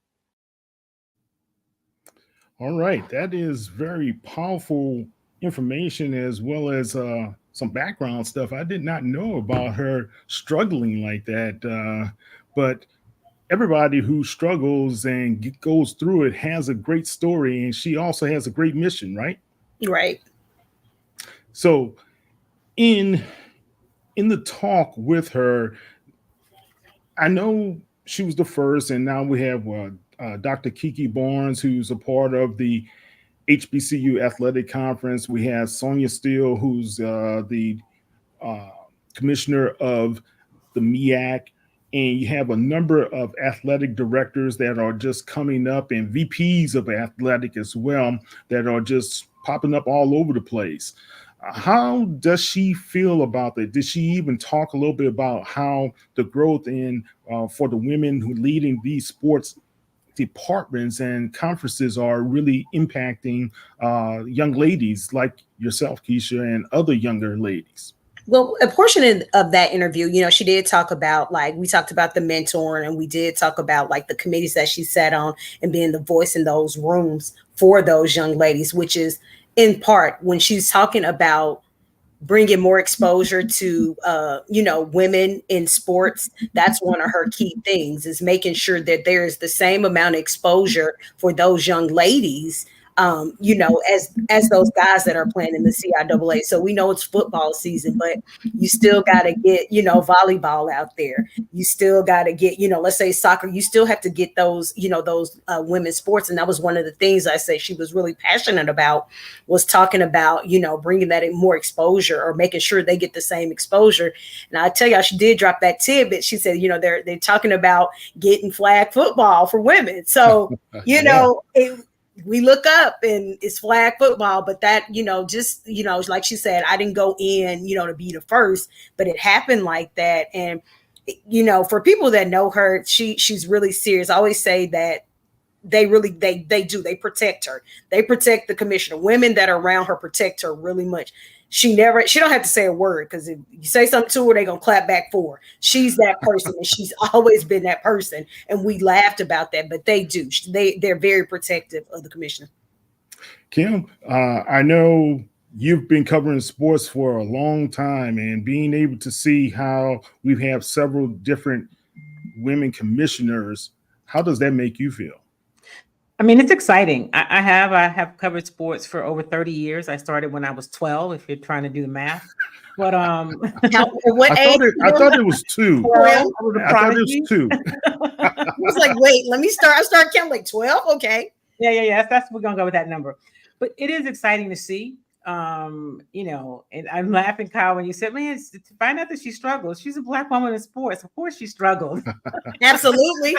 All right. That is very powerful information, as well as some background stuff. I did not know about her struggling like that. But everybody who struggles and goes through it has a great story, and she also has a great mission, right?
Right.
So in the talk with her, I know she was the first, and now we have Dr. Kiki Barnes, who's a part of the HBCU Athletic Conference. We have Sonia Steele, who's the commissioner of the MEAC. And you have a number of athletic directors that are just coming up, and VPs of athletic as well, that are just popping up all over the place. How does she feel about that? Did she even talk a little bit about how the growth in for the women who leading these sports departments and conferences are really impacting young ladies like yourself, Keisha, and other younger ladies?
Well, a portion of that interview, you know, she did talk about, like, we talked about the mentoring, and we did talk about like the committees that she sat on and being the voice in those rooms for those young ladies, which is in part when she's talking about bringing more exposure to, you know, women in sports. That's one of her key things, is making sure that there is the same amount of exposure for those young ladies, you know, as those guys that are playing in the CIAA. So we know it's football season, but you still got to get, you know, volleyball out there. You still got to get, you know, let's say soccer. You still have to get those, you know, those women's sports. And that was one of the things I say she was really passionate about, was talking about, you know, bringing that in more exposure, or making sure they get the same exposure. And I tell y'all, she did drop that tidbit. She said, you know, they're talking about getting flag football for women. So, you know, we look up and it's flag football, but that, you know, just, you know, like she said, I didn't go in, you know, to be the first, but it happened like that. And, you know, for people that know her, she's really serious. I always say that they protect her. They protect the commissioner. Women that are around her protect her really much. She don't have to say a word, because if you say something to her, they're going to clap back for her. She's that person, and she's always been that person. And we laughed about that, but they do. They're very protective of the commissioner.
Kim, I know you've been covering sports for a long time, and being able to see how we have several different women commissioners, how does that make you feel?
I mean, it's exciting. I have covered sports for over 30 years. I started when I was 12, if you're trying to do the math. But
I thought it was 2. I thought it was 2.
I was like, wait, let me start. I started counting like 12. Okay.
Yeah. We're gonna go with that number. But it is exciting to see. You know, and I'm laughing, Kyle, when you said, man, to find out that she struggles. She's a Black woman in sports. Of course she struggled.
Absolutely.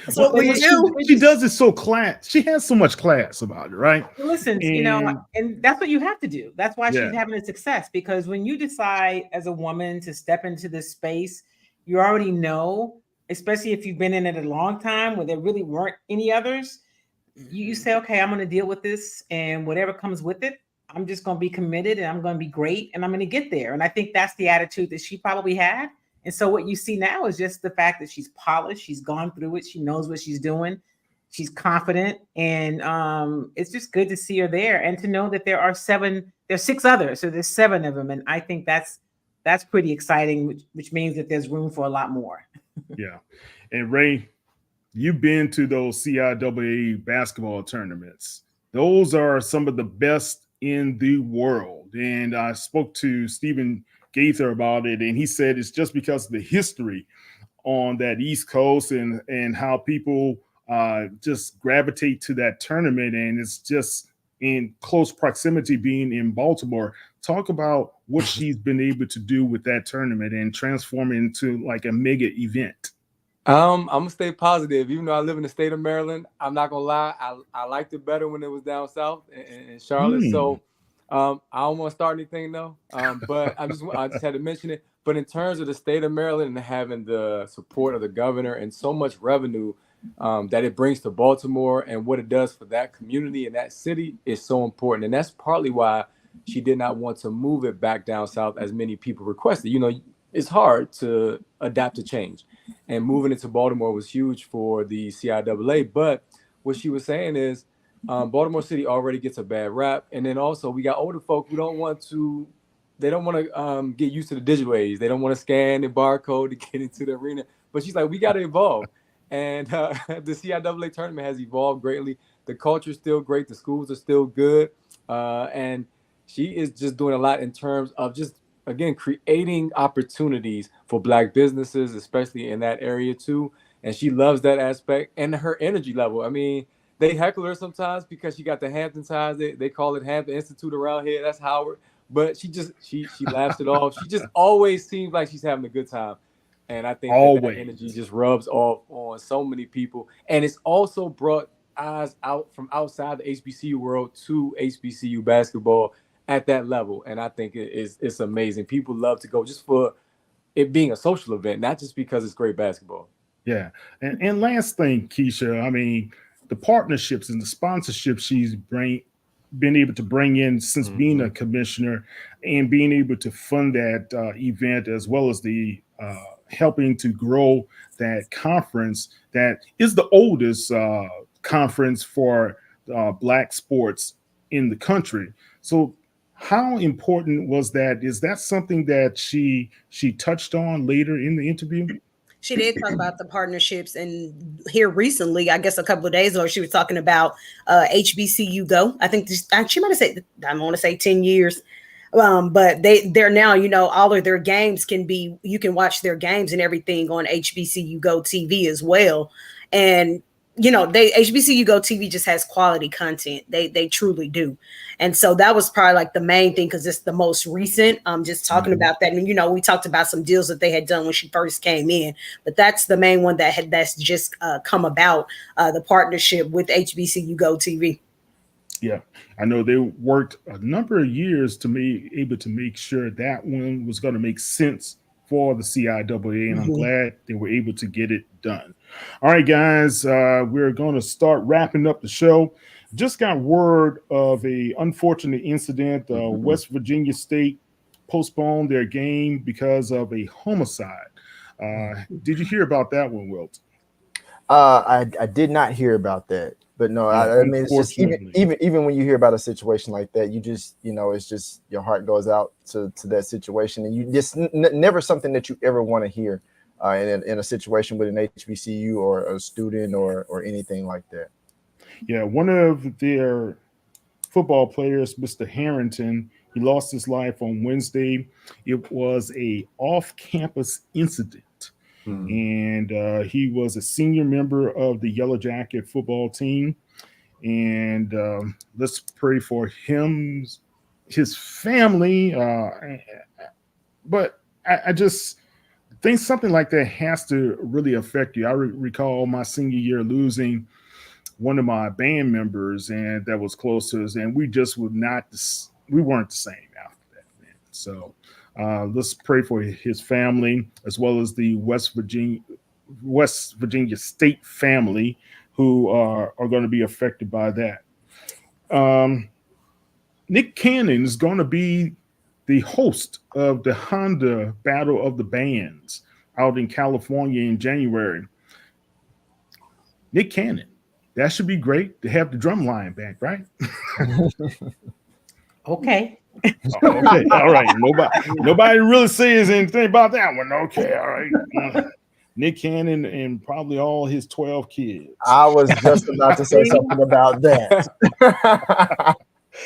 That's what we do.
She does it so class. She has so much class about it, right?
Listen, you know, and that's what you have to do. That's why she's having a success, because when you decide as a woman to step into this space, you already know, especially if you've been in it a long time where there really weren't any others, you say, okay, I'm going to deal with this, and whatever comes with it, I'm just going to be committed, and I'm going to be great, and I'm going to get there. And I think that's the attitude that she probably had. And so what you see now is just the fact that she's polished, she's gone through it, she knows what she's doing, she's confident, and it's just good to see her there, and to know that there's 6 others, so there's 7 of them, and I think that's pretty exciting, which means that there's room for a lot more.
Yeah, and Ray, you've been to those CIAA basketball tournaments. Those are some of the best in the world, and I spoke to Stephen Gaither about it, and he said it's just because of the history on that East Coast and how people just gravitate to that tournament, and it's just in close proximity being in Baltimore. Talk about what she's been able to do with that tournament and transform it into like a mega event.
I'm gonna stay positive. Even though I live in the state of Maryland, I'm not gonna lie. I liked it better when it was down south in Charlotte. So I don't want to start anything though. But I just had to mention it. But in terms of the state of Maryland and having the support of the governor and so much revenue that it brings to Baltimore and what it does for that community and that city is so important. And that's partly why she did not want to move it back down south as many people requested. You know, it's hard to adapt to change. And moving into Baltimore was huge for the CIAA. But what she was saying is Baltimore City already gets a bad rap. And then also we got older folk who don't want to get used to the digital age. They don't want to scan the barcode to get into the arena. But she's like, we got to evolve. And the CIAA tournament has evolved greatly. The culture is still great. The schools are still good. And she is just doing a lot in terms of just, again, creating opportunities for Black businesses, especially in that area too. And she loves that aspect and her energy level. I mean, they heckle her sometimes because she got the Hampton ties. They call it Hampton Institute around here. That's Howard. But she laughs it off. She just always seems like she's having a good time. And I think that energy just rubs off on so many people. And it's also brought eyes out from outside the HBCU world to HBCU basketball at that level. And I think it's amazing. People love to go just for it being a social event, not just because it's great basketball.
Yeah. And last thing, Keisha, I mean, the partnerships and the sponsorships she's been able to bring in since being a commissioner and being able to fund that event, as well as the helping to grow that conference that is the oldest conference for Black sports in the country. So how important was that? Is that something that she touched on later in the interview?
She did talk about the partnerships, and here recently, I guess a couple of days ago, she was talking about HBCU Go. I think she might have said, I want to say 10 years. But they're now, you know, all of their games you can watch their games and everything on HBCU Go TV as well. And, you know, HBCU Go TV just has quality content. They truly do. And so that was probably like the main thing, because it's the most recent. Just talking about that. And, you know, we talked about some deals that they had done when she first came in, but that's the main one that's just come about, the partnership with HBCU Go TV.
Yeah, I know they worked a number of years to be able to make sure that one was going to make sense for the CIAA, and I'm glad they were able to get it done. All right, guys, we're going to start wrapping up the show. Just got word of a unfortunate incident. West Virginia State postponed their game because of a homicide. Did you hear about that one, Wilt?
I did not hear about that. But no, I mean, it's just even when you hear about a situation like that, you just, you know, it's just your heart goes out to that situation, and you just never something that you ever want to hear in a situation with an HBCU or a student or anything like that.
Yeah, one of their football players, Mr. Harrington, he lost his life on Wednesday. It was a off-campus incident. And he was a senior member of the Yellow Jacket football team. And let's pray for him, his family. But I just think something like that has to really affect you. I recall my senior year losing one of my band members, and that was close to us. And we just we weren't the same after that, man. So let's pray for his family, as well as the West Virginia State family who are going to be affected by that. Nick Cannon is going to be the host of the Honda Battle of the Bands out in California in January. Nick Cannon, that should be great to have the drum line back, right?
Okay.
Okay, all right. Nobody really says anything about that one. Okay, all right. Nick Cannon and probably all his 12 kids.
I was just about to say something about that.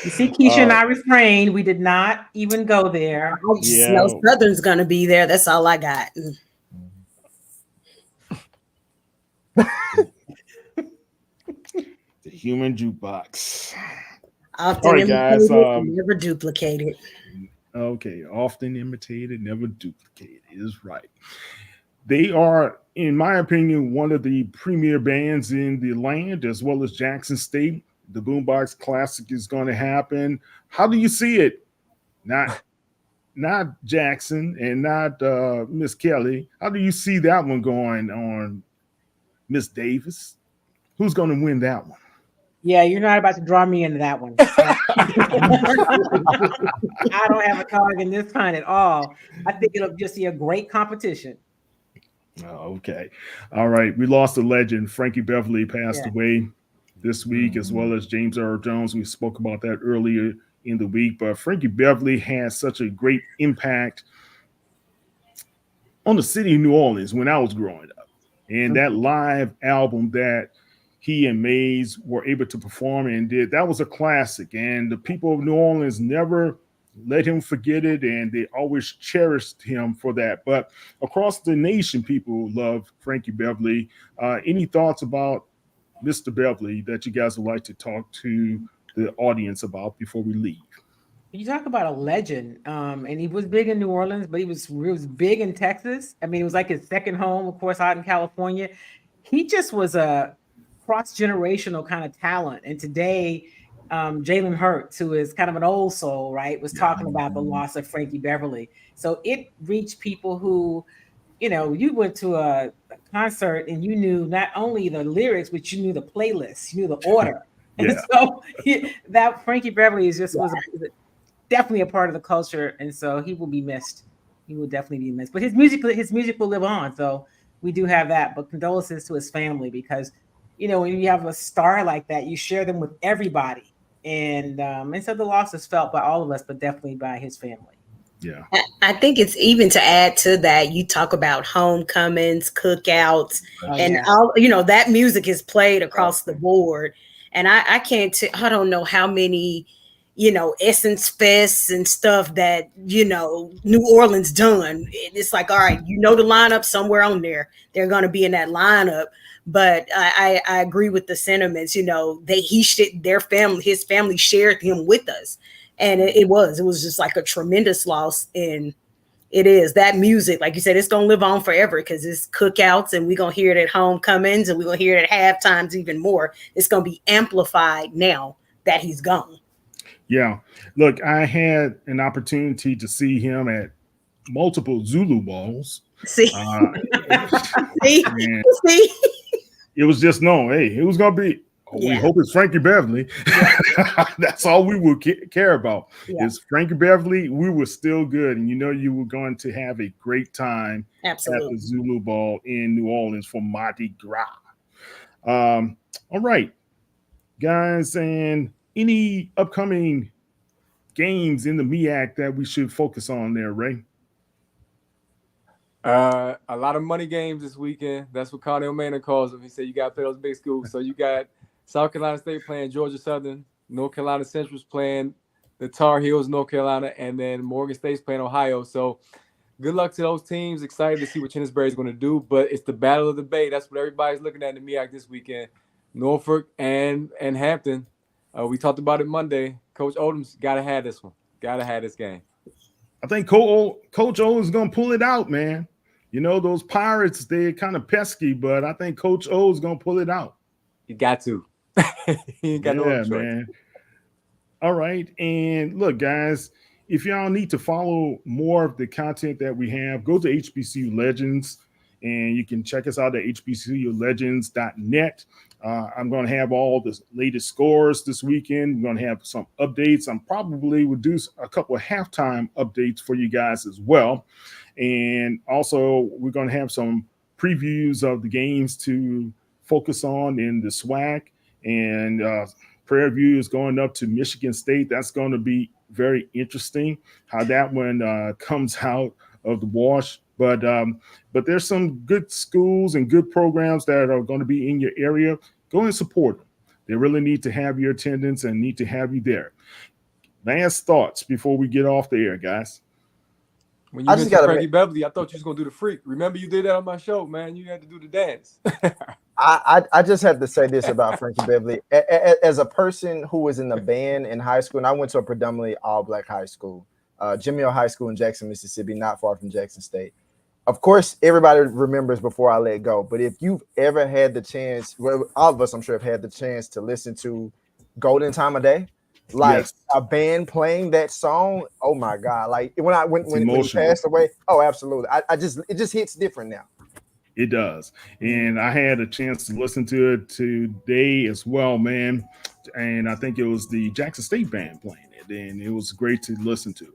You see, Keisha and I refrained. We did not even go there.
I just know Southern's gonna be there. That's all I got.
The human jukebox.
Often
All right, guys.
imitated, never duplicated.
Okay, often imitated, never duplicated is right. They are, in my opinion, one of the premier bands in the land, as well as Jackson State. The Boombox Classic is going to happen. How do you see it? Not Jackson and not Miss Kelly. How do you see that one going on, Miss Davis? Who's going to win that one?
Yeah, you're not about to draw me into that one. I don't have a dog in this kind at all. I think it'll just be a great competition.
Okay. All right. We lost a legend. Frankie Beverly passed away this week, as well as James Earl Jones. We spoke about that earlier in the week. But Frankie Beverly had such a great impact on the city of New Orleans when I was growing up. And that live album that he and Mays were able to perform and did, that was a classic. And the people of New Orleans never let him forget it, and they always cherished him for that. But across the nation, people love Frankie Beverly. Any thoughts about Mr. Beverly that you guys would like to talk to the audience about before we leave?
You talk about a legend, and he was big in New Orleans, but he was big in Texas. I mean, it was like his second home, of course, out in California. He just was a cross-generational kind of talent. And today, Jalen Hurts, who is kind of an old soul, right, was talking about the loss of Frankie Beverly. So it reached people who, you went to a concert and you knew not only the lyrics, but you knew the playlist, you knew the order. And so that Frankie Beverly is just was definitely a part of the culture, and so he will be missed. He will definitely be missed. But his music will live on. So we do have that. But condolences to his family, because when you have a star like that, you share them with everybody, and so the loss is felt by all of us, but definitely by his family.
Yeah,
I think it's even to add to that. You talk about homecomings, cookouts, and all. That music is played across the board, and I can't. I don't know how many. Essence Fests and stuff that, New Orleans done. It's like, all right, the lineup somewhere on there. They're going to be in that lineup. But I agree with the sentiments, his family shared him with us. And it was just like a tremendous loss. And it is that music, like you said, it's going to live on forever because it's cookouts, and we're going to hear it at homecomings, and we're going to hear it at halftimes even more. It's going to be amplified now that he's gone.
Yeah. Look, I had an opportunity to see him at multiple Zulu balls.
See? See?
It was just known, hey, it was going to be, we hope it's Frankie Beverly. Yeah. That's all we would care about. Yeah. Is Frankie Beverly, we were still good. And you were going to have a great time at the Zulu ball in New Orleans for Mardi Gras. All right, guys, and any upcoming games in the MEAC that we should focus on there, Ray?
A lot of money games this weekend. That's what Connell Manor calls them. He said you got to play those big schools. So you got South Carolina State playing Georgia Southern, North Carolina Central's playing the Tar Heels, North Carolina, and then Morgan State's playing Ohio. So good luck to those teams. Excited to see what Chinnisbury is going to do. But it's the Battle of the Bay. That's what everybody's looking at in the MEAC this weekend. Norfolk and Hampton. We talked about it Monday. Coach Odom's got to have this one. Got to have this game.
I think Coach O is going to pull it out, man. Those Pirates, they're kind of pesky, but I think Coach O is going to pull it out.
You got to. He ain't got no choice. Man.
All right. And look, guys, if y'all need to follow more of the content that we have, go to HBCU Legends, and you can check us out at hbculegends.net. I'm going to have all the latest scores this weekend. We're going to have some updates. I'm probably will do a couple of halftime updates for you guys as well. And also, we're going to have some previews of the games to focus on in the SWAC. And Prairie View is going up to Michigan State. That's going to be very interesting how that one comes out of the wash. But there's some good schools and good programs that are going to be in your area. Go and support them. They really need to have your attendance and need to have you there. Last thoughts before we get off the air, guys.
When you mentioned Frankie Beverly, I thought you was going to do the freak. Remember you did that on my show, man. You had to do the dance.
I just have to say this about Frankie Beverly. As a person who was in the band in high school, and I went to a predominantly all-black high school, Jimmy Hill High School in Jackson, Mississippi, not far from Jackson State. Of course, everybody remembers Before I Let Go. But if you've ever had the chance, well, all of us, I'm sure, have had the chance to listen to Golden Time of Day, like a band playing that song. Oh my God! Like when he passed away. Oh, absolutely. It just hits different now.
It does. And I had a chance to listen to it today as well, man. And I think it was the Jackson State band playing it. And it was great to listen to.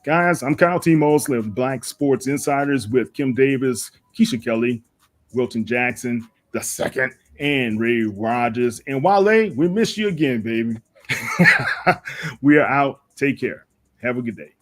Guys, I'm Kyle T. Mosley of Black Sports Insiders with Kim Davis, Keisha Kelly, Wilton Jackson II, and Ray Rogers. And Wale, we miss you again, baby. We are out. Take care. Have a good day.